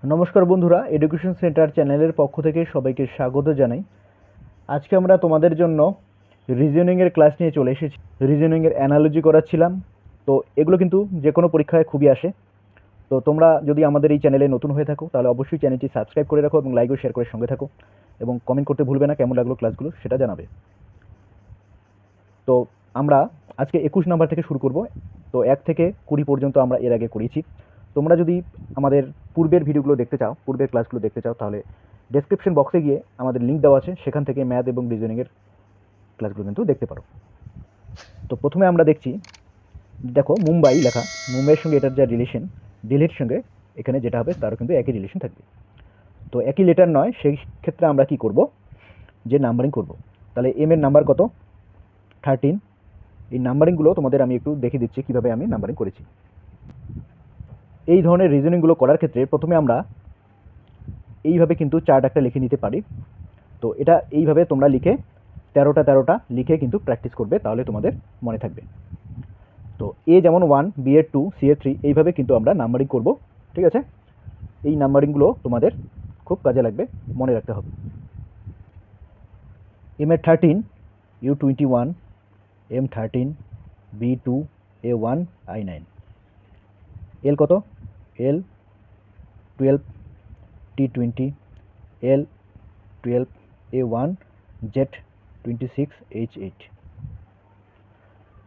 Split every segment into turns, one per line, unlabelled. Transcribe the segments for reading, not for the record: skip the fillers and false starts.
নমস্কার বন্ধুরা, education centre চ্যানেলের পক্ষ থেকে সবাইকে স্বাগত জানাই। আজকে আমরা তোমাদের জন্য রিজনিংয়ের ক্লাস নিয়ে চলে এসেছি। রিজনিংয়ের অ্যানালজি করাচ্ছিলাম। তো এগুলো কিন্তু যে কোনো পরীক্ষায় খুবই আসে। তো তোমরা যদি আমাদের এই চ্যানেলে নতুন হয়ে থাকো তাহলে অবশ্যই চ্যানেলটি সাবস্ক্রাইব করে রাখো এবং লাইক ও শেয়ার করে সঙ্গে থাকো এবং কমেন্ট করতে ভুলবে না কেমন লাগলো ক্লাসগুলো সেটা জানাবে। তো আমরা আজকে 21 নাম্বার থেকে শুরু করব। তো 1 থেকে 20 পর্যন্ত আমরা এর আগে করিয়েছি। তোমরা যদি আমাদের পূর্বের ভিডিওগুলো দেখতে চাও, পূর্বের ক্লাসগুলো দেখতে চাও, তাহলে ডেসক্রিপশন বক্সে গিয়ে আমাদের লিঙ্ক দেওয়া আছে, সেখান থেকে ম্যাথ এবং রিজনিংয়ের ক্লাসগুলো কিন্তু দেখতে পারো। তো প্রথমে আমরা দেখছি, দেখো মুম্বাই লেখা, মুম্বাইয়ের সঙ্গে এটার যা রিলেশন, দিল্লির সঙ্গে এখানে যেটা হবে তারও কিন্তু একই রিলেশন থাকবে। তো একই লেটার নয়, সেই ক্ষেত্রে আমরা কি করব, যে নাম্বারিং করব। তাহলে এম এর নাম্বার কত? 13। এই নাম্বারিংগুলো তোমাদের আমি একটু দেখিয়ে দিচ্ছি কীভাবে আমি নাম্বারিং করেছি। এই ধরনের রিজনিংগুলো করার ক্ষেত্রে প্রথমে আমরা এইভাবে কিন্তু চার্ট একটা লিখে নিতে পারি। তো এটা এইভাবে তোমরা লিখে 13টা লিখে কিন্তু প্র্যাকটিস করবে, তাহলে তোমাদের মনে থাকবে। তো এ যেমন 1, বি এর 2, সি এর 3, এইভাবে কিন্তু আমরা নাম্বারিং করব। ঠিক আছে, এই নাম্বারিংগুলো তোমাদের খুব কাজে লাগবে, মনে রাখতে হবে। এম এর 13, U 21, M 13, B 2, A 1, I 9। L কত? L 12, T 20, L 12, A 1, Z 26, H 8।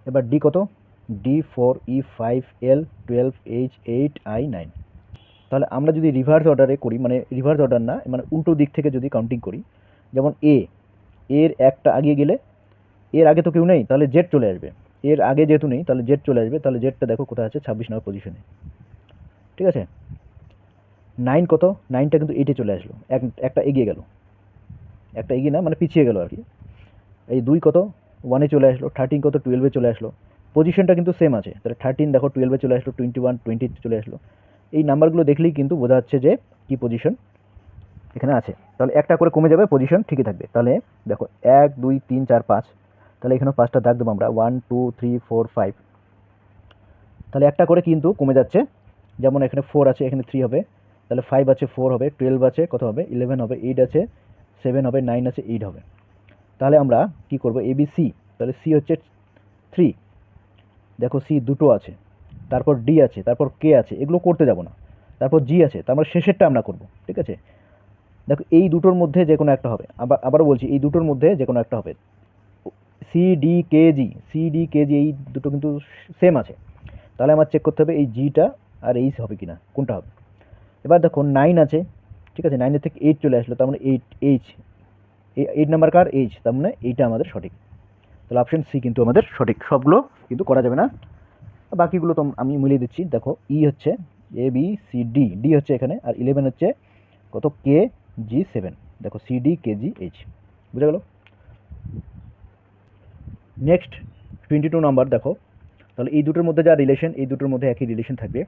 এবার ডি কত? D 4, E 5, L 12, H 8, I 9। তাহলে আমরা যদি রিভার্স অর্ডারে করি, মানে রিভার্স অর্ডার না, মানে উল্টো দিক থেকে যদি কাউন্টিং করি, যেমন এর একটা আগিয়ে গেলে, এর আগে তো কেউ নেই, তাহলে জেড চলে আসবে। এর আগে যেহেতু নেই তাহলে জেড চলে আসবে, তাহলে জেডটা দেখো কোথায় আছে, 26 নম্বর পজিশনে। ঠিক আছে, 9 কত? 9টা কিন্তু 8-এ চলে আসলো, একটা এগিয়ে গেল, একটা এগিয়ে না মানে পিছিয়ে গেল আর কি। এই 2 কত? 1-এ চলে আসলো। 13 কত? 12-এ চলে আসলো। পজিশনটা কিন্তু সেম আছে, তাহলে 13 দেখো 12-এ চলে আসলো, 21, 20-তে চলে আসলো। এই নাম্বারগুলো দেখলেই কিন্তু বোঝা যাচ্ছে যে কি পজিশন এখানে আছে। তাহলে একটা করে কমে যাবে, পজিশন ঠিকই থাকবে। তাহলে দেখো 1, 2, 3, 4, 5, তাহলে এখানেও 5টা দাগ দেবো আমরা, 1, 2, 3, 4, 5। তাহলে একটা করে কিন্তু কমে যাচ্ছে, যেমন এখানে 4 আছে, এখানে 3 হবে, তাহলে 5 আছে, 4 হবে, 12 আছে, কত হবে? 11 হবে, 8 আছে, 7 হবে, 9 আছে, 8 হবে। তাহলে আমরা কি করব? এ বি সি, তাহলে সি হচ্ছে 3, দেখো সি দুটো আছে, তারপর ডি আছে, তারপর কে আছে, এগুলো করতে যাব না। তারপর জি আছে, তারপর শেষেরটা আমরা করব। ঠিক আছে, দেখো এই দুটোর মধ্যে যে কোনো একটা হবে, আবারও বলছি এই দুটোর মধ্যে যে কোনো একটা হবে। সি ডি কে জি, সি ডি কে জি এই দুটো কিন্তু সেম আছে, তাহলে আমার চেক করতে হবে এই জিটা আর এইচ হবে কিনা, কোনটা হবে। এবার দেখো 9 আছে, ঠিক আছে, 9-এর থেকে 8 চলে আসলো, তার মানে 8 8 নাম্বার কার? এইচ, তার মানে এইটা আমাদের সঠিক। তাহলে অপশন সি কিন্তু আমাদের সঠিক। সবগুলো কিন্তু করা যাবে না, বাকিগুলো তো আমি মিলিয়ে দিচ্ছি। দেখো ই হচ্ছে A B C D, D হচ্ছে এখানে, আর 11 হচ্ছে কত? কে জি 7। দেখো সি ডি কে জি এইচ, বুঝে গেল। নেক্সট 22 নাম্বার দেখো, তাহলে এই দুটোর মধ্যে যা রিলেশন, এই দুটোর মধ্যে একই রিলেশন থাকবে।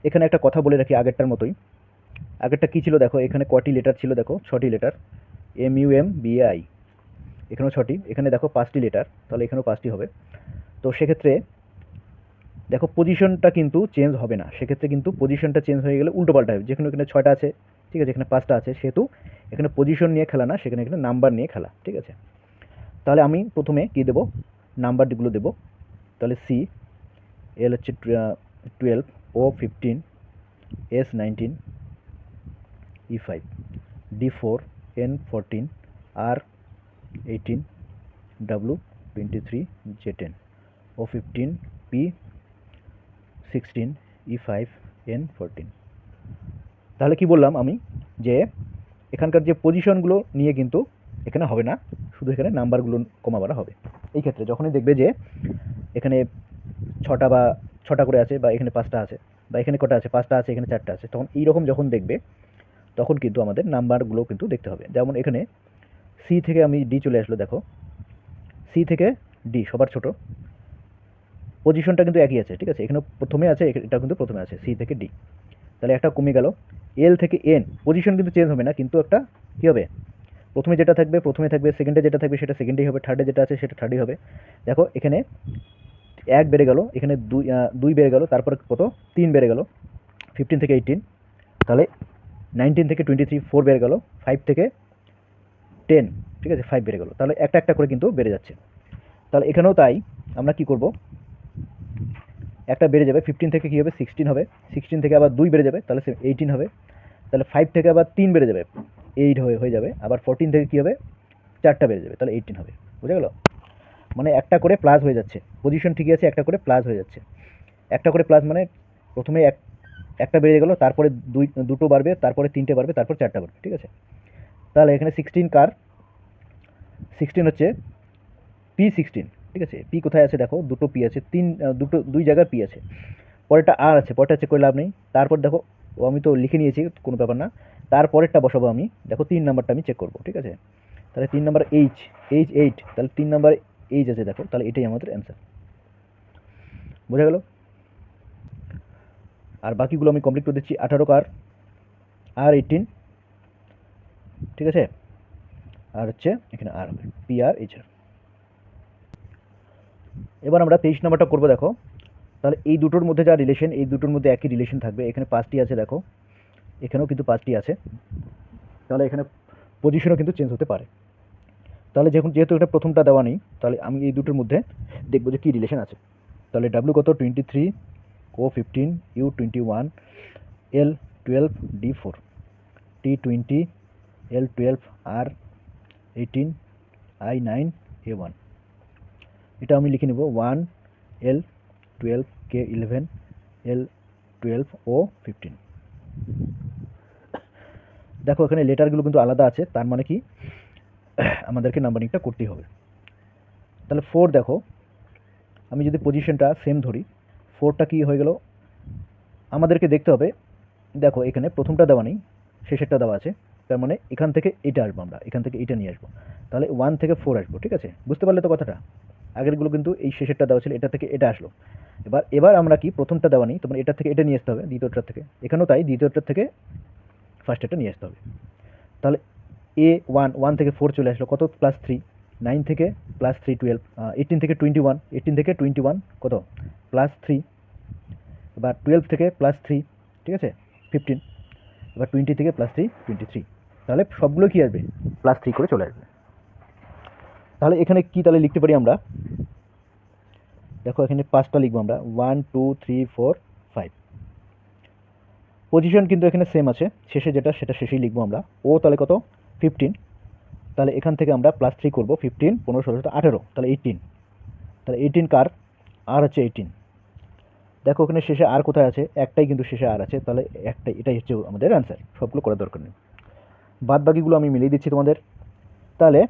এখানে একটা কথা বলে রাখি আগেরটার মতোই। আগেরটা কী ছিল দেখো, এখানে কটি লেটার ছিল? দেখো 6টি letter, M U M B A I, এখানেও 6টি। এখানে দেখো 5টি লেটার, তাহলে এখানেও 5টি হবে। তো সেক্ষেত্রে দেখো পজিশনটা কিন্তু চেঞ্জ হবে না, সেক্ষেত্রে কিন্তু পজিশনটা চেঞ্জ হয়ে গেলে উল্টো পাল্টা হবে। যেখানে এখানে 6টা আছে, ঠিক আছে, এখানে 5টা আছে, সেহেতু এখানে পজিশন নিয়ে খেলা না, সেখানে এখানে নাম্বার নিয়ে খেলা। ঠিক আছে, তাহলে আমি প্রথমে কী দেবো? নাম্বারগুলো দেবো। তাহলে সি, এল হচ্ছে 12, ও 15, এস 19, ই 5, ডি 4, এন 14, আর 18, ডাব্লু 23, জে 10, ও 15, পি 16, ই 5, এন 14। তাহলে কি বললাম আমি, যে এখানকার যে পজিশনগুলো নিয়ে কিন্তু এখানে হবে না, শুধু এখানে নাম্বারগুলো কমাবার হবে। এই ক্ষেত্রে যখনই দেখবে যে এখানে 6টা করে আছে, বা এখানে 5টা আছে, বা এখানে কটা আছে? 5টা আছে, এখানে 4টা আছে, তখন এইরকম যখন দেখবে তখন কিন্তু আমাদের নাম্বারগুলো কিন্তু দেখতে হবে। যেমন এখানে সি থেকে আমি ডি চলে আসলো, দেখো সি থেকে ডি সবার ছোট, পজিশনটা কিন্তু একই আছে। ঠিক আছে, এখানে প্রথমে আছে, এটা কিন্তু প্রথমে আছে, সি থেকে ডি, তাহলে একটা কমে গেল। এল থেকে এন, পজিশন কিন্তু চেঞ্জ হবে না, কিন্তু একটা কী হবে? প্রথমে যেটা থাকবে প্রথমে থাকবে, সেকেন্ডে যেটা থাকবে সেটা সেকেন্ডেই হবে, থার্ডে যেটা আছে সেটা থার্ডেই হবে। দেখো এখানে 1 বেড়ে গেল, এখানে 2 বেড়ে গেল, তারপর কত? 3 বেড়ে গেল, 15 থেকে 18। তাহলে 19 থেকে 23 4 বেড়ে গেল, 5 থেকে 10, ঠিক আছে, 5 বেড়ে গেল। তাহলে একটা একটা করে কিন্তু বেড়ে যাচ্ছে। তাহলে এখানেও তাই, আমরা কি করব, একটা বেড়ে যাবে, 15 থেকে কী হবে 16 হবে, 16 থেকে আবার 2 বেড়ে যাবে, তাহলে 18 হবে। তাহলে 5 থেকে আবার 3 বেড়ে যাবে, 8 হয়ে যাবে। আবার 14 থেকে কী হবে, 4টা বেড়ে যাবে, তাহলে 18 হবে। বুঝা গেল? মানে একটা করে প্লাস হয়ে যাচ্ছে, পজিশন ঠিকই আছে, একটা করে প্লাস হয়ে যাচ্ছে। একটা করে প্লাস মানে প্রথমে একটা বেড়ে গেল, তারপরে দুটো বাড়বে, তারপরে 3টে বাড়বে, তারপর 4টা বাড়বে, ঠিক আছে। তাহলে এখানে 16 কার, 16 হচ্ছে P16, ঠিক আছে। পি কোথায় আছে দেখো, দুটো পি আছে, দুই জায়গায় পি আছে। পরেরটা আর আছে, পরেরটা চেক করে লাভ নেই। তারপর দেখো, আমি তো লিখে নিয়েছি, কোনো ব্যাপার না। তারপরেরটা বসাবো আমি, দেখো 3 নাম্বারটা আমি চেক করবো, ঠিক আছে। তাহলে 3 নাম্বার H8, তাহলে 3 নাম্বার H আছে দেখো, তাহলে এটাই আমাদের অ্যান্সার। বোঝা গেল? আর বাকিগুলো আমি কমপ্লিট করে দিচ্ছি। 18 কার, R18, ঠিক আছে। আর হচ্ছে এখানে আর হবে PR8। এবার আমরা 23 নাম্বারটা করবো। দেখো, তাহলে এই দুটোর মধ্যে যা রিলেশন, এই দুটোর মধ্যে একই রিলেশন থাকবে। এখানে 5টি আছে দেখো, এখানেও কিন্তু 5টি আছে। তাহলে এখানে পজিশনও কিন্তু চেঞ্জ হতে পারে। তাহলে যেহেতু এটা প্রথমটা দেওয়া নেই, তাহলে আমি এই দুটোর মধ্যে দেখবো যে কী রিলেশন আছে। তাহলে W কত, 23, O15, U21, L12, D4, T20, L12, R18, I9, A1। এটা আমি লিখে নেব 1, L12, K11, L12, O15। দেখো এখানে লেটারগুলো কিন্তু আলাদা আছে, তার মানে কি আমাদেরকে নাম্বারিংটা করতেই হবে। তাহলে 4 দেখো, আমি যদি পজিশনটা সেম ধরি, 4টা কি হয়ে গেল, আমাদেরকে দেখতে হবে। দেখো এখানে প্রথমটা দেওয়া নেই, শেষেরটা দেওয়া আছে, তার মানে এখান থেকে এটা আসবো, আমরা এখান থেকে এটা নিয়ে আসবো। তাহলে 1 থেকে 4 আসবো, ঠিক আছে। বুঝতে পারলে তো কথাটা? আগেরগুলো কিন্তু এই শেষেরটা দেওয়া ছিল, এটা থেকে এটা আসলো। এবার আমরা কি, প্রথমটা দেওয়া নেই, তোমার এটা থেকে এটা নিয়ে আসতে হবে, দ্বিতীয়টার থেকে। এখানেও তাই, দ্বিতীয়টার থেকে ফার্স্টটা নিয়ে আসতে হবে। তাহলে A1 থেকে 4 চলে আসলো, কত, +3, 9 থেকে +3 12, 18 থেকে 21, 18 থেকে 21 কত, +3। এবার 12 থেকে +3, ঠিক আছে, 15। এবার 20 থেকে +3 23। তাহলে সবগুলো কি আসবে, +3 করে চলে আসবে। তাহলে এখানে কি তাহলে লিখতে পারি আমরা, দেখো এখানে 5টা লিখবো আমরা, 1 2 3 4 5। পজিশন কিন্তু এখানে সেম আছে, শেষে যেটা সেটা শেষেই লিখবো আমরা। ও তাহলে কত, 15। তাহলে এখান থেকে আমরা +3 করবো, 15 15 16 18, তাহলে 18। তাহলে 18 কার, আর হচ্ছে 18। দেখো ওখানে শেষে আর কোথায় আছে, একটাই কিন্তু শেষে আর আছে, তাহলে একটাই, এটাই হচ্ছে আমাদের অ্যান্সার। সবগুলো করার দরকার নেই, বাদ বাকিগুলো আমি মিলিয়ে দিচ্ছি তোমাদের। তাহলে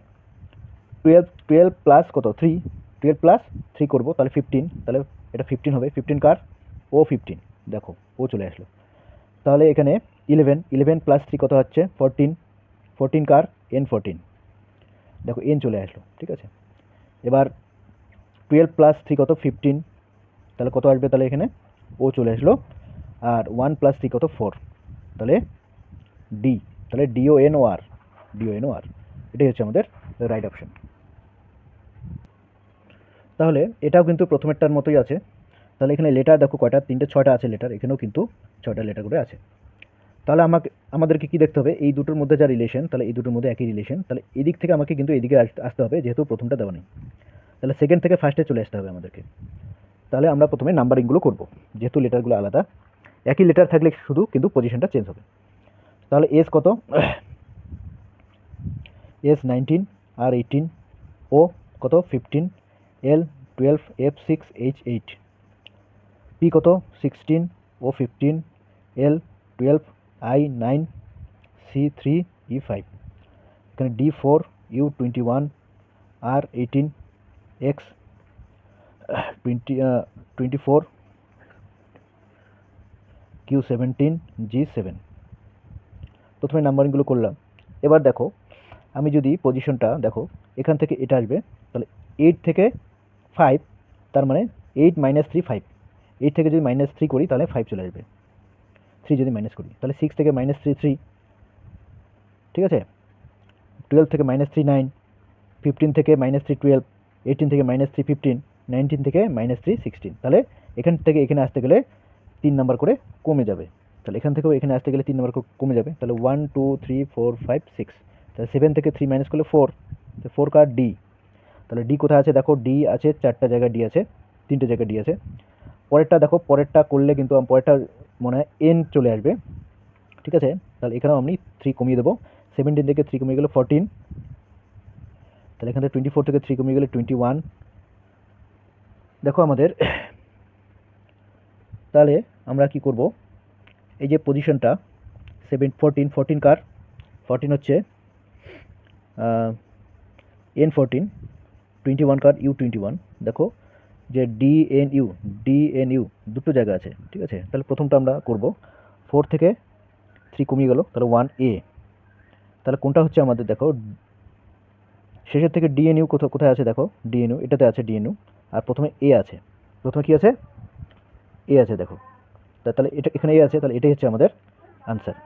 12 প্লাস কত, 3, 12 প্লাস 3 করবো, তাহলে 15। তাহলে এটা 15 হবে, 15 কার, O15, দেখো ও চলে আসলো। তাহলে এখানে 11 প্লাস 3 কত হচ্ছে, 14, 14 কার, N14, দেখো N চলে আসলো, ঠিক আছে। এবার 12 প্লাস 3 কত, 15, তাহলে কত আসবে, তাহলে এখানে ও চলে আসলো। আর 1 প্লাস 3 কত, 4, তাহলে ডি, তাহলে DONOR, এটাই হচ্ছে আমাদের রাইট অপশন। তাহলে এটাও কিন্তু প্রথমেরটার মতোই আছে। তাহলে এখানে লেটার দেখো কয়টা, 3টে 6টা আছে লেটার, এখানেও কিন্তু 6টা লেটার করে আছে। তাহলে আমাদেরকে কি দেখতে হবে, এই দুটোর মধ্যে যা রিলেশন, তাহলে এই দুটোর মধ্যে একই রিলেশন। তাহলে এদিক থেকে আমাকে কিন্তু এদিকে আসতে হবে, যেহেতু প্রথমটা দেওয়া নেই। তাহলে সেকেন্ড থেকে ফার্স্টে চলে আসতে হবে আমাদেরকে। তাহলে আমরা প্রথমে নাম্বারিংগুলো করব, যেহেতু লেটারগুলো আলাদা। একই লেটার থাকলে শুধু কিন্তু পজিশনটা চেঞ্জ হবে। তাহলে এস কত, S19, R18, ও কত, 15, L12, F6, H8, P কত, 16, O15, L12, I9, C3, E5, এখানে D4, U21, R18, X 24, Q17, G7। প্রথমে নাম্বারিংগুলো করলাম। এবার দেখো, আমি যদি পজিশনটা দেখো, এখান থেকে এটা আসবে, তাহলে 8 থেকে 5, তার মানে 8 - 3 5। 8 থেকে যদি -3 করি তাহলে 5 চলে আসবে। 3 যদি মাইনাস করি তাহলে 6 থেকে -3 3, ঠিক আছে। 12 থেকে -3 9, 15 থেকে -3 12, 18 থেকে -3 15, 19 থেকে -3 16। তাহলে এখান থেকে এখানে আসতে গেলে 3 নাম্বার করে কমে যাবে। তাহলে এখান থেকেও এখানে আসতে গেলে 3 নম্বর কমে যাবে, তাহলে 1 2 3 4 5 6, তাহলে 7 থেকে 3 মাইনাস করলে 4, তো 4 কার ডি, তাহলে ডি কোথায় আছে দেখো, ডি আছে 4টা জায়গায়, ডি আছে 3টে জায়গায়, ডি আছে। পরেরটা দেখো, পরেরটা করলে কিন্তু পরেরটা মনে হয় এন চলে আসবে, ঠিক আছে। তাহলে এখানেও আমি 3 কমিয়ে দেবো, 17 থেকে 3 কমিয়ে গেলে 14, তাহলে এখান থেকে 24 থেকে 3 কমিয়ে গেলে 21। দেখো আমাদের তাহলে আমরা কি করব, এই যে পজিশনটা 14 কার, 14 হচ্ছে N14, 21 কার U21। দেখো যে DNU দুটো জায়গা আছে, ঠিক আছে। তাহলে প্রথমটা আমরা করব, 4 থেকে 3 কমিয়ে গেল, তাহলে 1A, তাহলে কোনটা হচ্ছে আমাদের দেখো শেষের থেকে DNU কোথায় আছে দেখো, DNU এটাতে আছে DNU, আর প্রথমে A আছে, প্রথমে কি আছে, A আছে দেখো, তাহলে এটা এখানে A আছে, তাহলে এটাই হচ্ছে আমাদের আনসার।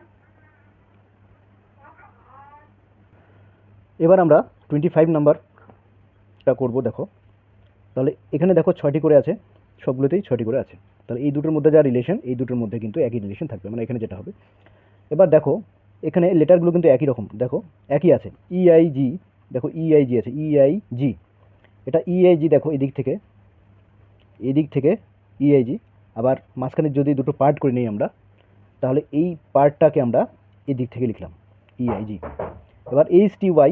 এবার আমরা 25 নাম্বারটা করব। দেখো তাহলে এখানে দেখো 6টি করে আছে, সবগুলোতেই 6টি করে আছে, তাহলে এই দুটোর মধ্যে যা রিলেশন, এই দুটোর মধ্যে কিন্তু একই রিলেশন থাকবে, মানে এখানে যেটা হবে। এবার দেখো এখানে লেটারগুলো কিন্তু একই রকম, দেখো একই আছে, EIG, দেখো EIG আছে, EIG, এটা EIG দেখো এদিক থেকে EIG, আবার মাঝখানে যদি দুটো পার্ট করে নিই আমরা, তাহলে এই পার্টটাকে আমরা এদিক থেকে লিখলাম EIG। এবার HTY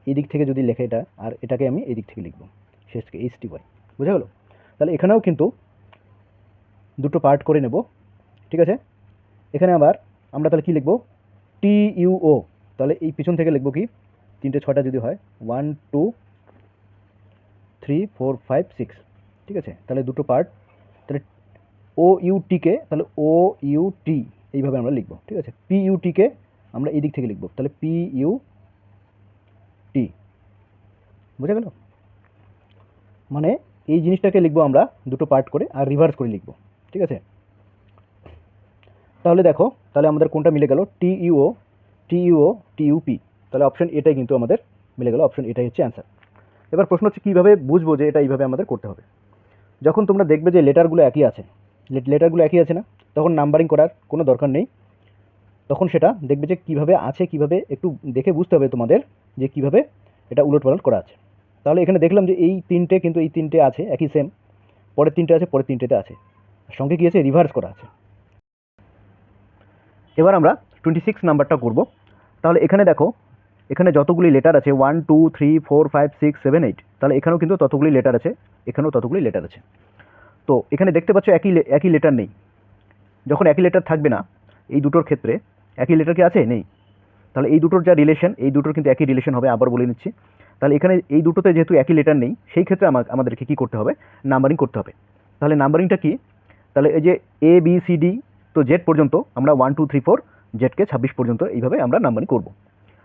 এদিক থেকে যদি লেখে এটা, আর এটাকে আমি এদিক থেকে লিখব শেষ থেকে HTY, বুঝা গেল। তাহলে এখানেও কিন্তু দুটো পার্ট করে নেব, ঠিক আছে। এখানে আবার আমরা তাহলে কি লিখব, TUO, তাহলে এই পিছন থেকে লিখব কি, 3টে 6টা যদি হয় 1 2 3 4 5 6, ঠিক আছে। তাহলে দুটো পার্ট, তাহলে OUT-কে তাহলে OUT এইভাবে আমরা লিখব, ঠিক আছে। PUT-কে আমরা এই দিক থেকে লিখব, তাহলে PUT, বুঝা গেল। মানে এই জিনিসটাকে লিখবো আমরা দুটো পার্ট করে, আর রিভার্স করে লিখব, ঠিক আছে। তাহলে দেখো, তাহলে আমাদের কোনটা মিলে গেল, TUP, তাহলে অপশন এটাই কিন্তু আমাদের মিলে গেল, অপশন এটাই হচ্ছে অ্যান্সার। এবার প্রশ্ন হচ্ছে কীভাবে বুঝবো যে এটা এইভাবে আমাদের করতে হবে। যখন তোমরা দেখবে যে লেটারগুলো একই আছে, না, তখন নাম্বারিং করার কোনো দরকার নেই, তখন সেটা দেখবে যে কীভাবে আছে, কীভাবে একটু দেখে বুঝতে হবে তোমাদের যে কীভাবে এটা উলটপালট করা আছে। তাহলে এখানে দেখলাম যে এই 3টে কিন্তু এই 3টে আছে একই সেম, পরের 3টে আছে, পরের 3টেতে আছে, সঙ্গে কি আছে, রিভার্স করা আছে। এবার আমরা 26 নাম্বারটা করব। তাহলে এখানে দেখো, এখানে যতগুলি লেটার আছে 1 2 3 4 5 6 7 8, তাহলে এখানেও কিন্তু ততগুলি লেটার আছে, এখানেও ততগুলি লেটার আছে। তো এখানে দেখতে পাচ্ছ একই লেটার নেই। যখন একই লেটার থাকবে না, এই দুটোর ক্ষেত্রে একই লেটার কি আছে, নেই, তাহলে এই দুটোর যা রিলেশন, এই দুটোর কিন্তু একই রিলেশন হবে, আবার বলে নিচ্ছি। তাহলে এখানে এই দুটোতে যেহেতু একই লেটার নেই, সেই ক্ষেত্রে আমাদেরকে কী করতে হবে, নাম্বারিং করতে হবে। তাহলে নাম্বারিংটা কি, তাহলে এই যে ABCD, তো জেড পর্যন্ত আমরা 1 2 3 4, জেডকে 26 পর্যন্ত এইভাবে আমরা নাম্বারিং করব।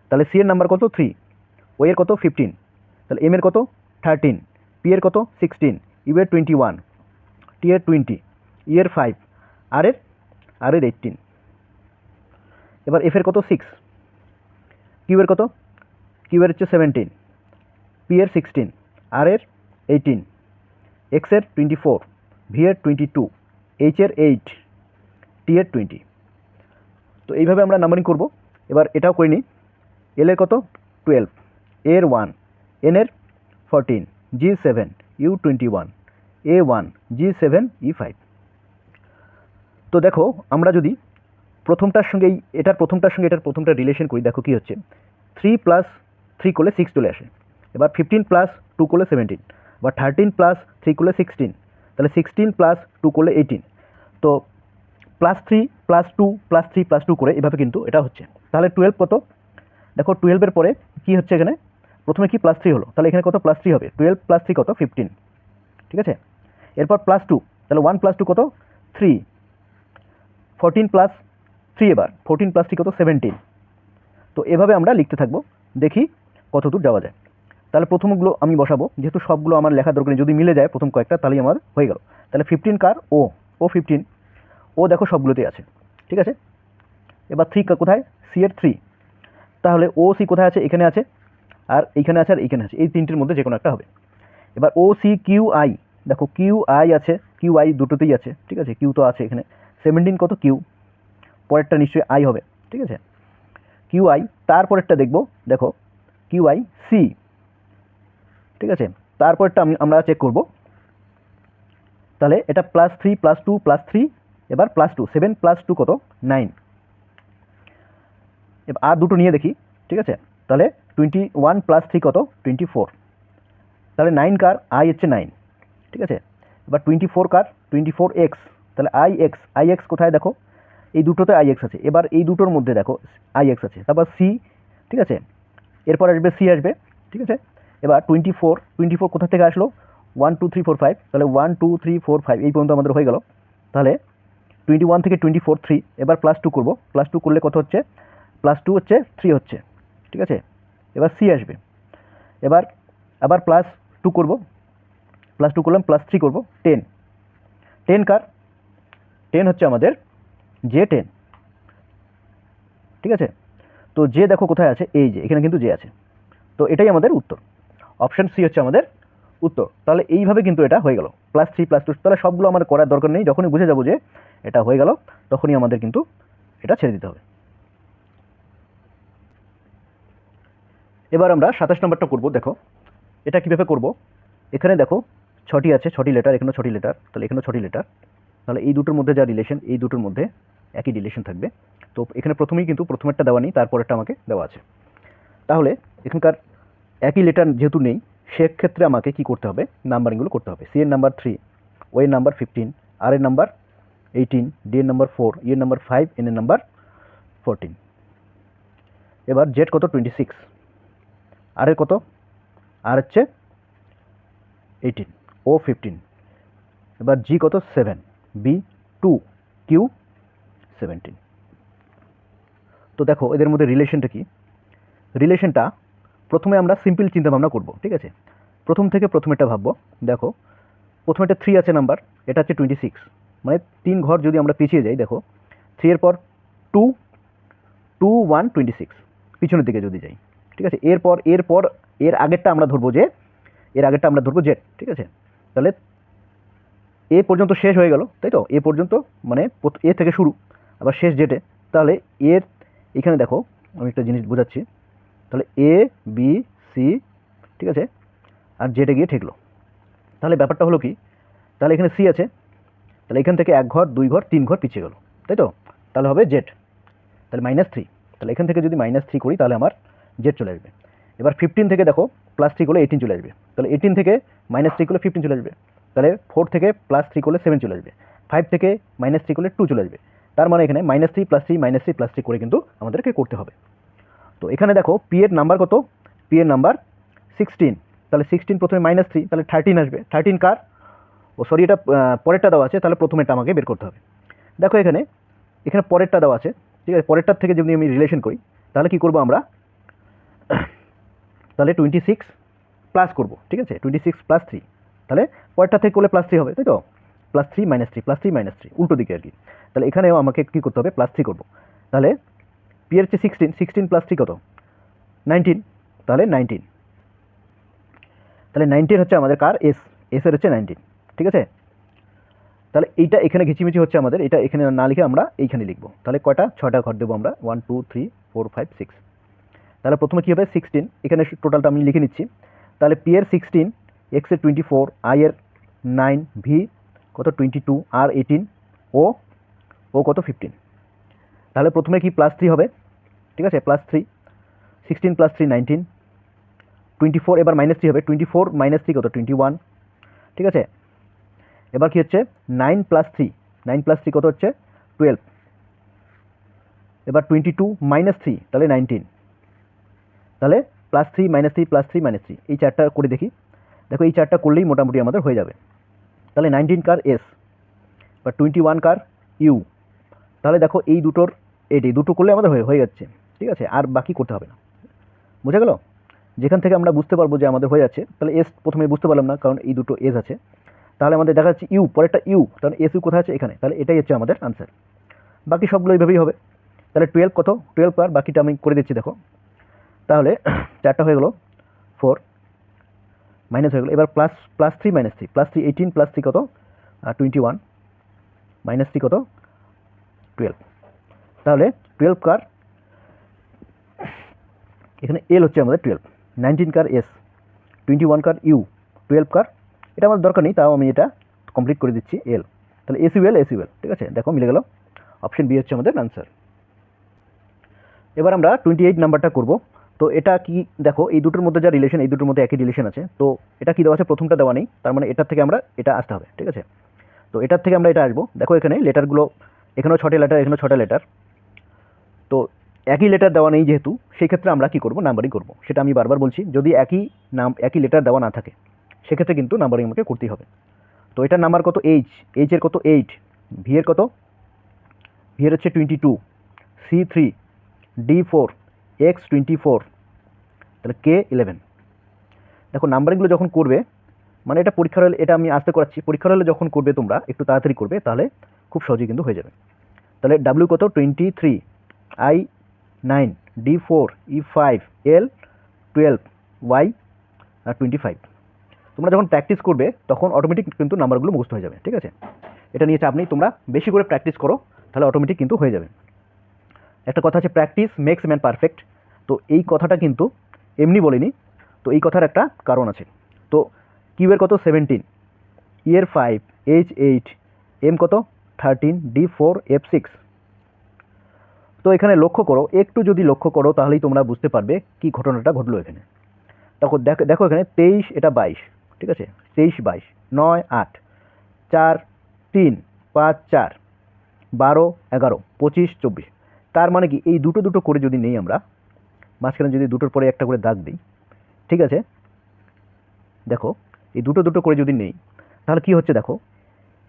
তাহলে সি এর নাম্বার কত 3, ও এর কত 15, তাহলে এম এর কত 13, পি এর কত 16, ইউ এর 21, টি এর 20, ই এর 5, আর এর 18। এবার এফ এর কত 6, কিউ এর কত, কিউ এর হচ্ছে 17, পি এর 16, আর এর 18, এক্স এর 24, ভি এর 22, এইচ এর 8, টি এর 20। তো এইভাবে আমরা নাম্বারিং করব। এবার এটাও করে নিই, এল এর কত 12, এর 1, এন এর 14, জি 7, ইউ 21, এ 1, জি 7, ই 5। তো দেখো আমরা যদি প্রথমটার সঙ্গে এটার প্রথমটা রিলেশন করি, দেখো কি হচ্ছে, 3 + 3 করলে 6 চলে আসে। এবার 15 + 2 করলে 17, বা 13 + 3 করলে 16, তাহলে 16 + 2 করলে 18। তো +3 + 2 +3 + 2 করে এভাবে কিন্তু এটা হচ্ছে। তাহলে 12 কত, দেখো 12 এর পরে কি হচ্ছে, এখানে প্রথমে কি +3 হলো, তাহলে এখানে কত +3 হবে, 12 + 3 কত 15, ঠিক আছে। এরপর +2, তাহলে 1 + 2 কত 3, 14 + 3, এবার 14 + 3 কত 17। তো এভাবে আমরা লিখতে থাকবো, দেখি কত দূর যাওয়া যায়। তাহলে প্রথমগুলো আমি বসাবো, যেহেতু সবগুলো আমার লেখা দরকার নেই, যদি মিলে যায় প্রথম কয়েকটা তাহলেই আমার হয়ে গেল। তাহলে 15 কার ও 15, ও দেখো সবগুলোতেই আছে, ঠিক আছে। এবার 3 কোথায়, সি এর 3, তাহলে ও সি কোথায় আছে, এখানে আছে, আর এইখানে আছে, আর এইখানে আছে, এই তিনটির মধ্যে যে কোনো একটা হবে। এবার ও সি কিউ আই, দেখো কিউ আই আছে, কিউ আই দুটোতেই আছে, ঠিক আছে, কিউ তো আছে এখানে, 17 কত কিউ, পরেরটা নিশ্চয়ই আই হবে, ঠিক আছে। কিউ আই, তারপরেরটা দেখব, দেখো কিউ আই সি, ঠিক আছে। তারপরেরটা আমরা চেক করব, তাহলে এটা +3 +2 +3, এবার +2, 7 + 2 কত 9। এবার আর দুটো নিয়ে দেখি, ঠিক আছে। তাহলে 21 + 3 কত 24, তাহলে 9 কার আই হচ্ছে 9, ঠিক আছে। এবার 24 কার 24x, তাহলে আইএক্স কোথায় দেখো, এই দুটোতে আইএক্স আছে। এবার এই দুটোর মধ্যে দেখো আইএক্স আছে, তারপর সি, ঠিক আছে। এরপর আসবে সি আসবে, ঠিক আছে। এবার 24 কোথা থেকে আসলো, 1 2 3 4 5, তাহলে 1 2 3 4 5 এই পর্যন্ত আমাদের হয়ে গেল। তাহলে 21 থেকে 24 3, এবার +2 করব, +2 করলে কত হচ্ছে, +2 হচ্ছে 3 হচ্ছে, ঠিক আছে। এবার সি আসবে, এবার আবার +2 করব, +2 করলাম, +3 করব, 10 কার 10 হচ্ছে আমাদের J10, ঠিক আছে। তো জে দেখো কোথায় আছে, এই যে এখানে কিন্তু জে আছে, তো এটাই আমাদের উত্তর, অপশন সি হচ্ছে আমাদের উত্তর। তাহলে এইভাবে কিন্তু এটা হয়ে গেল +3 +2, তাহলে সবগুলো আমার করার দরকার নেই, যখনই বুঝে যাবো যে এটা হয়ে গেল তখনই আমাদের কিন্তু এটা ছেড়ে দিতে হবে। এবার আমরা 27 নম্বরটা করব। দেখো এটা কীভাবে করব, এখানে দেখো 6টি আছে, 6টি লেটার, এখানেও 6টি লেটার, তাহলে এখানেও 6টি লেটার, তাহলে এই দুটোর মধ্যে যা রিলেশন, এই দুটোর মধ্যে একই রিলেশন থাকবে। তো এখানে প্রথমেই কিন্তু প্রথমেরটা দেওয়া নেই, তারপরেরটা আমাকে দেওয়া আছে। তাহলে এখানকার একই লেটার যেহেতু নেই, সেক্ষেত্রে আমাকে কি করতে হবে, নাম্বারিংগুলো করতে হবে। সি এর নাম্বার 3, ও এর নাম্বার 15, আর এর নাম্বার 18, ডি এর নাম্বার 4, ই এর নাম্বার 5, এন এর নাম্বার 14। এবার জেড কত 26, আর এর কত, আর হচ্ছে 18, ও 15, এবার জি কত 7, বি 2, কিউ 17। তো দেখো এদের মধ্যে রিলেশনটা কি, রিলেশনটা প্রথমে আমরা সিম্পল চিন্তাভাবনা করব, ঠিক আছে। প্রথম থেকে প্রথমেরটা ভাববো। দেখো প্রথমেটা 3 আছে নাম্বার, এটা হচ্ছে 26, মানে 3 ঘর যদি আমরা পিছিয়ে যাই, দেখো 3 এর পর 2 2 1 26, পিছনের দিকে যদি যাই, ঠিক আছে। এরপর এর আগেরটা আমরা ধরবো জেড, ঠিক আছে। তাহলে এ পর্যন্ত শেষ হয়ে গেল, তাই তো, এ পর্যন্ত মানে এ থেকে শুরু, আবার শেষ জেডে। তাহলে এর এখানে দেখো আমি একটা জিনিস বোঝাচ্ছি, তাহলে এ বি সি, ঠিক আছে, আর জেডে গিয়ে ঠেকলো। তাহলে ব্যাপারটা হলো কি, তাহলে এখানে সি আছে, তাহলে এখান থেকে 1 ঘর 2 ঘর 3 ঘর পিছিয়ে গেল, তাই তো। তাহলে হবে জেড, তাহলে -3, তাহলে এখান থেকে যদি -3 করি তাহলে আমার জেড চলে আসবে। এবার 15 থেকে দেখো +3 করলে 18 চলে আসবে, তাহলে 18 থেকে -3 করলে 15 চলে আসবে, তাহলে 4 থেকে +3 করলে 7 চলে আসবে, 5 থেকে -3 করলে 2 চলে আসবে। তার মানে এখানে -3 +3 -3 +3 করে কিন্তু আমাদেরকে করতে হবে। তো এখানে দেখো পি এর নাম্বার কত, পি এর নাম্বার 16, তাহলে 16 প্রথমে -3, তাহলে 13 আসবে। 13 কার, ও সরি এটা পরেরটা দেওয়া আছে, তাহলে প্রথমেরটা আমাকে বের করতে হবে। দেখো এখানে পরেরটা দেওয়া আছে, ঠিক আছে। পরেরটার থেকে যদি আমি রিলেশন করি তাহলে কি করব আমরা, তাহলে 26 প্লাস করব, ঠিক আছে, 26 + 3, তাহলে পরেরটা থেকে করলে +3 হবে, তাই তো। +3 -3 +3 -3 উল্টো দিকে আর কি। তাহলে এখানেও আমাকে কী করতে হবে, +3 করব। তাহলে পি এর হচ্ছে 16 + 3 কত 19, তাহলে 19, তাহলে 19 হচ্ছে আমাদের কার, এস এর হচ্ছে 19, ঠিক আছে। তাহলে এইটা এখানে ঘিচিমিচি হচ্ছে আমাদের, এটা এখানে না লিখে আমরা এইখানে লিখব। তাহলে কয়টা, 6টা ঘর দেবো আমরা, 1 2 3 4 5 6। তাহলে প্রথমে কী হবে 16, এখানে টোটালটা আমি লিখে নিচ্ছি। তাহলে পি এর 16, এক্স এর 24, আই এর 9, ভি কত 22, আর 18, ও কত 15। তাহলে প্রথমে কি +3 হবে, ঠিক আছে, +3, 16 + 3 19, 24 এবার -3 হবে, 24 - 3 কত 21, ঠিক আছে। এবার কি হচ্ছে 9 + 3, 9 + 3 কত হচ্ছে 12, এবার 22 - 3 তাহলে 19, তাহলে +3 -3 +3 -3 এই চারটা করে দেখি। দেখো এই চারটা করলেই মোটামুটি আমাদের হয়ে যাবে। তাহলে 19 কার এস, বা 21 কার ইউ। তাহলে দেখো এই দুটোর এই দুটো করলে আমাদের হয়ে যাচ্ছে, ঠিক আছে, আর বাকি করতে হবে না। বুঝে গেল, যেখান থেকে আমরা বুঝতে পারবো যে আমাদের হয়ে যাচ্ছে। তাহলে এস প্রথমে বুঝতে পারলাম না, কারণ এই দুটো এস আছে। তাহলে আমাদের দেখা যাচ্ছে ইউ, পরেরটা ইউ, তাহলে এস ইউ কোথায় আছে, এখানে। তাহলে এটাই হচ্ছে আমাদের আনসার, বাকি সবগুলো এইভাবেই হবে। তাহলে 12 কত 12 আর বাকিটা আমি করে দিচ্ছি। দেখো তাহলে চারটা হয়ে গেল, 4 মাইনাস হয়ে গেলো। এবার +3 -3 +3 18 + 3 কত 21, -3 কত 12। তাহলে 12 কার এখানে এল হচ্ছে আমাদের 12, 19 কার এস, 21 কার ইউ, 12 কার এটা আমার দরকার নেই, তাও আমি এটা কমপ্লিট করে দিচ্ছি এল। তাহলে এসইউএল এসইউএল, ঠিক আছে, দেখো মিলে গেল। অপশন বি হচ্ছে আমাদের আনসার। এবার আমরা 28 নাম্বারটা করব। তো এটা কি দেখো, এই দুটোর মধ্যে যা রিলেশন, এই দুটোর মধ্যে একই রিলেশন আছে। তো এটা কি দেওয়া আছে, প্রথমটা দেওয়া নেই, তার মানে এটার থেকে আমরা এটা আসতে হবে, ঠিক আছে। তো এটার থেকে আমরা এটা আসবো। দেখো এখানে লেটারগুলো, এখানেও 6টে লেটার, এখানেও 6টা লেটার। তো একই লেটার দেওয়া নেই যেহেতু, সেই ক্ষেত্রে আমরা কি করব, নাম্বারিং করব। সেটা আমি বারবার বলছি, যদি একই লেটার দেওয়া না থাকে সেক্ষেত্রে কিন্তু নাম্বারিং আমাকে করতেই হবে। তো এটার নাম্বার কত, এইচ, এইচের কত 8, ভি এর কত, ভি এর হচ্ছে 22, C3, D4, X24, তাহলে K11। দেখো নাম্বারিংগুলো যখন করবে, মানে এটা পরীক্ষার হলে, এটা আমি আস্তে করাচ্ছি, পরীক্ষার হলে যখন করবে তোমরা একটু তাড়াতাড়ি করবে, তাহলে খুব সহজেই কিন্তু হয়ে যাবে। তাহলে ডাব্লিউ কত 23, I9, D4, E5, L12, Y25। তোমরা যখন প্র্যাকটিস করবে তখন অটোমেটিক কিন্তু নাম্বারগুলো মুখস্থ হয়ে যাবে, ঠিক আছে। এটা নিয়ে চাপ নেই, তোমরা বেশি করে প্র্যাকটিস করো, তাহলে অটোমেটিক কিন্তু হয়ে যাবে। একটা কথা আছে, প্র্যাকটিস মেক্স ম্যান পারফেক্ট। তো এই কথাটা কিন্তু এমনি বলিনি, তো এই কথার একটা কারণ আছে। তো কিউ এর কত 17, ই এর 5, H8, এম কত 13, D4, F6। তো এখানে লক্ষ্য করো, একটু যদি লক্ষ্য করো তাহলেই তোমরা বুঝতে পারবে কি ঘটনাটা ঘটলো এখানে। দেখো দেখো দেখো এখানে 23, এটা 22, ঠিক আছে, 23, 22, 9, 8, 4, 3, 5, 4, 12, 11, 25, 24। তার মানে কি, এই দুটো দুটো করে যদি নেই আমরা, মাঝখানে যদি দুটোর পরে একটা করে দাগ দিই, ঠিক আছে, দেখো এই দুটো দুটো করে যদি নেই, তাহলে কি হচ্ছে দেখো,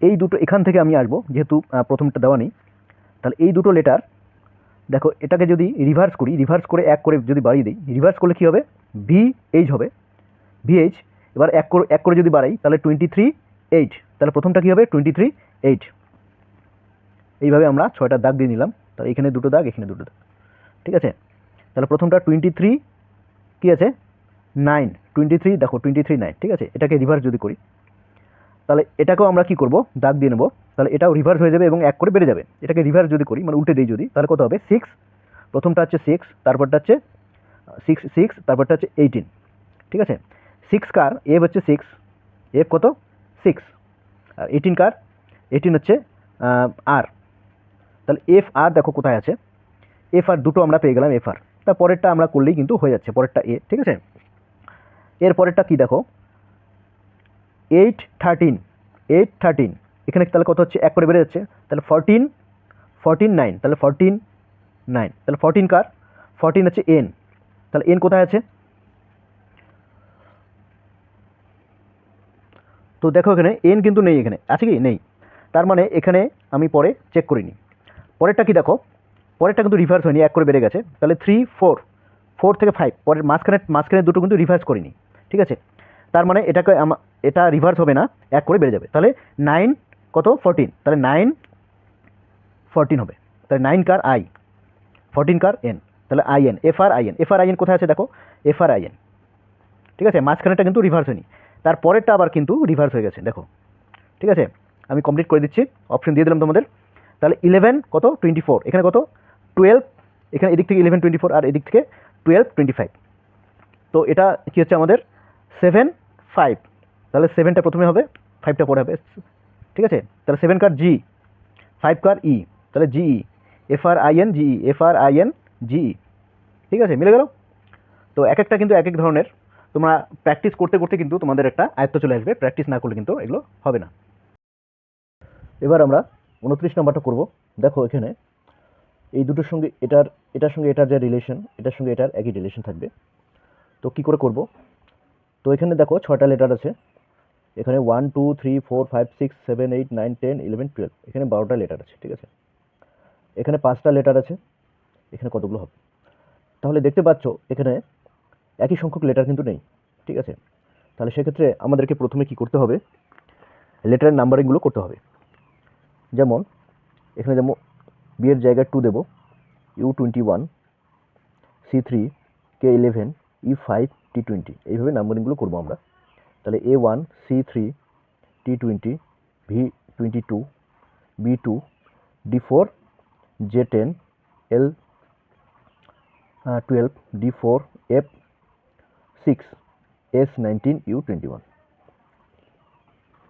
এই দুটো এখান থেকে আমি আসবো, যেহেতু প্রথমটা দেওয়া নেই, তাহলে এই দুটো লেটার দেখো, এটাকে যদি রিভার্স করি, রিভার্স করে এক করে যদি বাড়িয়ে দিই, রিভার্স করলে কি হবে, VH হবে, VH। এবার এক করে যদি বাড়াই তাহলে 23, 8, তাহলে প্রথমটা কি হবে 23, 8। এইভাবে আমরা 6টা দাগ দিয়ে নিলাম, তাহলে এখানে দুটো দাগ, এখানে দুটো দাগ, ঠিক আছে। তাহলে প্রথমটা 23 কি আছে 9, 23 দেখো 23, 9, ঠিক আছে। এটাকে রিভার্স যদি করি, তাহলে এটাকেও আমরা কি করব, দাগ দিয়ে নেব, তাহলে এটাও রিভার্স হয়ে যাবে এবং এক করে বেড়ে যাবে। এটাকে রিভার্স যদি করি, মানে উল্টে দিই যদি, তাহলে কত হবে 6, প্রথমটা হচ্ছে 6, তারপরটা হচ্ছে 6, তারপরটা হচ্ছে 18, ঠিক আছে। 6 কার, এফ হচ্ছে 6, এফ কত 6, আর 18 কার, 18 হচ্ছে আর। তাহলে এফ আর দেখো কোথায় আছে, এফ আর দুটো আমরা পেয়ে গেলাম, এফ আর। তা পরেরটা আমরা করলেই কিন্তু হয়ে যাচ্ছে, পরেরটা এ, ঠিক আছে। এর পরেরটা কি দেখো 8, 13, 8, 13, এখানে তাহলে কত হচ্ছে, এক করে বেড়ে যাচ্ছে, তাহলে 14, 14, 9, তাহলে 14, 9, তাহলে 14 কার, 14 হচ্ছে এন, তাহলে এন কোথায় আছে, তো দেখো এখানে এন কিন্তু নেই, এখানে আছে কি নেই, তার মানে এখানে আমি পরে চেক করিনি। পরেরটা কি দেখো, পরেরটা কিন্তু রিভার্স হয়নি, এক করে বেড়ে গেছে, তাহলে 3, 4, 4 থেকে 5, পরের মাঝখানে দুটো কিন্তু রিভার্স করিনি, ঠিক আছে। তার মানে এটাকে এটা রিভার্স হবে না, এক করে বেড়ে যাবে, তাহলে 9 কত 14, তাহলে 9, 14 হবে, তাহলে 9 কার আই, 14 কার এন, তাহলে IN, F R IN, F R IN কোথায় আছে দেখো, এফ আর আইএন, ঠিক আছে। মাঝখানেটা কিন্তু রিভার্স হয়নি, তারপরেরটা আবার কিন্তু রিভার্স হয়ে গেছে দেখো, ঠিক আছে। আমি কমপ্লিট করে দিচ্ছি, অপশন দিয়ে দিলাম তোমাদের। তাহলে 11 কত 24, এখানে কত 12, এখানে এদিক থেকে 11, 24, আর এদিক থেকে 12, 25। তো এটা কি হচ্ছে আমাদের 7, 5, তাহলে 7টা প্রথমে হবে, 5টা পরে হবে, ঠিক আছে। তাহলে 7 কার জি, 5 কার ই, তাহলে GE, F R IN GE, F R IN GE, ঠিক আছে, মিলে গেল। তো এক একটা কিন্তু এক এক ধরনের, তোমরা প্র্যাকটিস করতে করতে কিন্তু তোমাদের একটা আয়ত্ত চলে আসবে, প্র্যাকটিস না করলে কিন্তু এগুলো হবে না। এবার আমরা 29 নম্বরটা করব। দেখো এখানে এই দুটোর সঙ্গে এটার সঙ্গে এটার যে রিলেশন, এটার সঙ্গে এটার একই রিলেশন থাকবে। তো কি করে করব, তো এখানে দেখো 6টা লেটার আছে, এখানে 1, 2, 3, 4, 5, 6, 7, 8, 9, 10, 11, 12, এখানে 12টা লেটার আছে, ঠিক আছে। এখানে 5টা লেটার আছে, এখানে কতগুলো হবে, তাহলে দেখতে পাচ্ছ এখানে একই সংখ্যক লেটার কিন্তু নেই, ঠিক আছে। তাহলে সেক্ষেত্রে আমাদেরকে প্রথমে কি করতে হবে, লেটারের নাম্বারিংগুলো করতে হবে। যেমন এখানে যেমন বি এর জায়গায় 2 দেবো, U21, C3, K11, E5, T20, এইভাবে নাম্বারিংগুলো করবো আমরা। তাহলে A1, C3, T20, V22, B2, D4, J10, L12 D4 F6 S19 U21।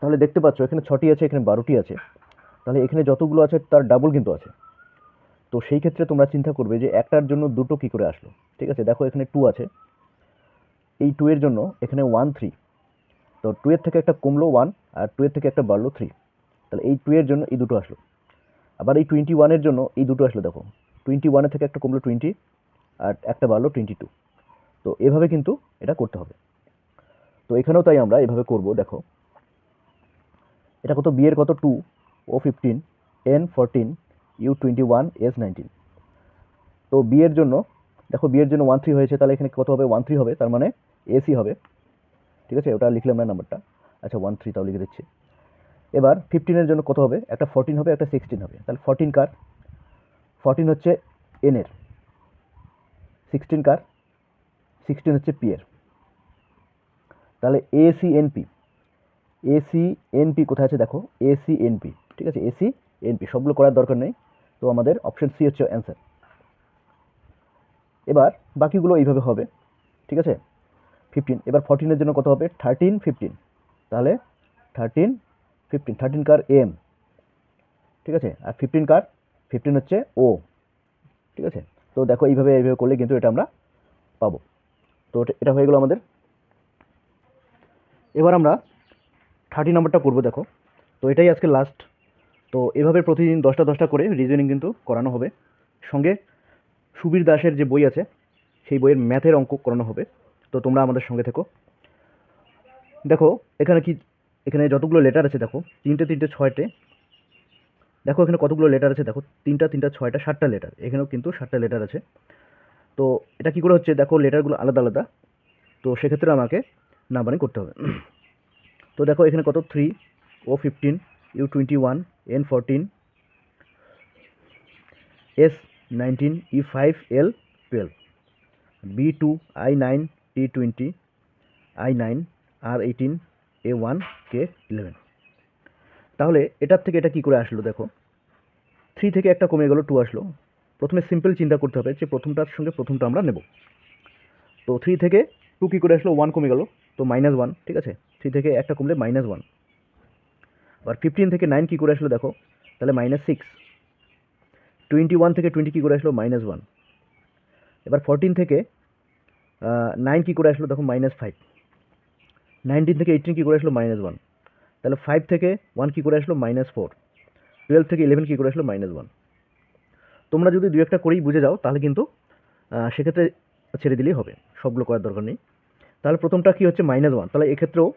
তাহলে দেখতে পাচ্ছ এখানে 6টি আছে, এখানে 12টি আছে, তাহলে এখানে যতগুলো আছে তার ডাবল কিন্তু আছে। তো সেই ক্ষেত্রে তোমরা চিন্তা করবে যে একটার জন্য দুটো কী করে আসলো। ঠিক আছে, দেখো এখানে 2 আছে, এই 2 এর জন্য এখানে 1 3, তো 2 এর থেকে একটা কমলো 1 আর 2 এর থেকে একটা বাড়লো 3, তাহলে এই 2 এর জন্য এই দুটো আসলো। আবার এই 21 এর জন্য এই দুটো আসলো, দেখো 21 এর থেকে একটা কমলো 20 আর একটা বাড়লো 22। তো এভাবে কিন্তু এটা করতে হবে। তো এখানেও তাই আমরা এভাবে করব। দেখো এটা কত, বি এর কত 2 ও 15 N14 U21 S19। তো বি এর জন্য দেখো বি এর জন্য 1 3 হয়েছে, তাহলে এখানে কত হবে 1 3 হবে, তার মানে এসি হবে। ঠিক আছে, ওটা লিখলাম না নাম্বারটা, আচ্ছা 1 3 তাও লিখে দিচ্ছি। এবার 15 এর জন্য কত হবে, একটা 14 হবে একটা 16 হবে, তাহলে 14 কার, 14 হচ্ছে এন এর, 16 কার, 16 হচ্ছে পি এর। তাহলে এসিএনপি, এসিএনপি কোথায় আছে দেখো, এসিএনপি। ঠিক আছে, এসিএনপি সবগুলো করার দরকার নেই, তো আমাদের অপশন সি হচ্ছে অ্যান্সার। এবার বাকিগুলো এইভাবে হবে। ঠিক আছে, 15, এবার 14 এর জন্য কত হবে 13 15, তাহলে 13 15, 13 কার এম। ঠিক আছে, আর 15 কার, 15 হচ্ছে ও। ঠিক আছে, তো দেখো এইভাবে এইভাবে করলে কিন্তু এটা আমরা পাবো। তো এটা হয়ে গেল আমাদের। এবার আমরা 30 নম্বরটা করবো। দেখো তো এটাই আজকে লাস্ট। তো এভাবে প্রতিদিন 10টা 10টা করে রিজনিং কিন্তু করানো হবে, সঙ্গে সুবীর দাসের যে বই আছে সেই বইয়ের ম্যাথের অঙ্ক করানো হবে। তো তোমরা আমাদের সঙ্গে থেকো। দেখো এখানে কি, এখানে যতগুলো লেটার আছে দেখো 3টে 3টে 6টে, দেখো এখানে কতগুলো লেটার আছে, দেখো 3টা 3টা 6টা 7টা লেটার, এখানেও কিন্তু 7টা লেটার আছে। তো এটা কি করে হচ্ছে, দেখো লেটারগুলো আলাদা আলাদা, তো সেক্ষেত্রে আমাকে নাম্বারিং করতে হবে। তো দেখো এখানে কত 3 ও 15 U21 N14 S19 E5 L12 B2 I9 T20 I9 R18 A1 K11। তাহলে এটার থেকে এটা কি করে আসলো, দেখো 3 থেকে একটা কমে গেল 2 আসলো। প্রথমে সিম্পল চিন্তা করতে হবে যে প্রথমটার সঙ্গে প্রথমটা আমরা নেব। তো 3 থেকে 2 কী করে আসলো, 1 কমে গেল, তো -1। ঠিক আছে, 3 থেকে একটা কমলে -1। আর 15 থেকে 9 কী করে আসলো দেখো, তাহলে -6। 21 থেকে 20 কী করে আসলো, -1। এবার 14 থেকে 9 কী করে আসলো দেখো, -5। 19 থেকে 18 কী করে আসলো, -1। তাহলে 5 থেকে 1 কী করে আসলো, -4। 12 থেকে 11 কী করে আসলো, -1। তোমরা যদি দু একটা করেই বুঝে যাও তাহলে কিন্তু সেক্ষেত্রে ছেড়ে দিলেই হবে, সবগুলো করার দরকার নেই। তাহলে প্রথমটা কী হচ্ছে -1, তাহলে এক্ষেত্রেও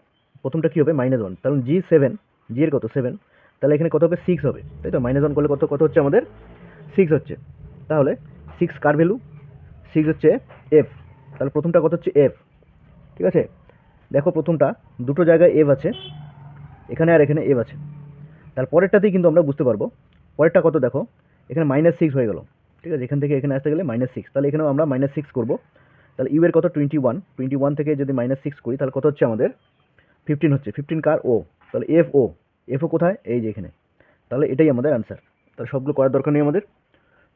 প্রথমটা কী হবে -1, কারণ G7, জি এর কত 7, তাহলে এখানে কত হবে 6 হবে, তাই তো। -1 করলে কত কত হচ্ছে আমাদের 6 হচ্ছে। তাহলে 6 কার ভ্যালু, 6 হচ্ছে এফ, তাহলে প্রথমটা কত হচ্ছে এফ। ঠিক আছে, দেখো প্রথমটা দুটো জায়গায় এফ আছে, এখানে আর এখানে এফ আছে। তার পরেরটাতেই কিন্তু আমরা বুঝতে পারবো। পরেরটা কত দেখো, এখানে -6 হয়ে গেল। ঠিক আছে, এখান থেকে এখানে আসতে গেলে -6, তাহলে এখানেও আমরা -6 করবো। তাহলে ইউ এর কত 21, 21 থেকে যদি -6 করি তাহলে কত হচ্ছে আমাদের 15 হচ্ছে। 15 কার ও, তাহলে এফ ও, এফ ও কোথায়, এই যে এখানে। তাহলে এটাই আমাদের আনসার। তাহলে সবগুলো করার দরকার নেই আমাদের।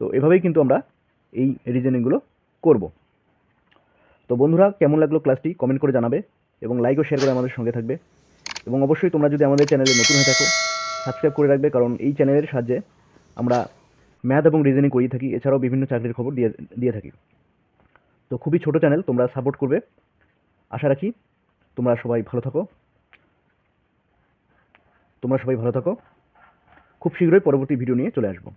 তো এভাবেই কিন্তু আমরা এই রিজনিংগুলো করব। তো বন্ধুরা, কেমন লাগলো ক্লাসটি কমেন্ট করে জানাবে এবং লাইক ও শেয়ার করে আমাদের সঙ্গে থাকবে। এবং অবশ্যই তোমরা যদি আমাদের চ্যানেলে নতুন হয়ে থাকো সাবস্ক্রাইব করে রাখবে, কারণ এই চ্যানেলের সাহায্যে আমরা ম্যাথ এবং রিজনিং করিয়ে থাকি, এছাড়াও বিভিন্ন চাকরির খবর দিয়ে থাকি। তো খুবই ছোট চ্যানেল, তোমরা সাপোর্ট করবে আশা রাখি। তোমরা সবাই ভালো থাকো, খুব শীঘ্রই পরবর্তী ভিডিও নিয়ে চলে আসবো।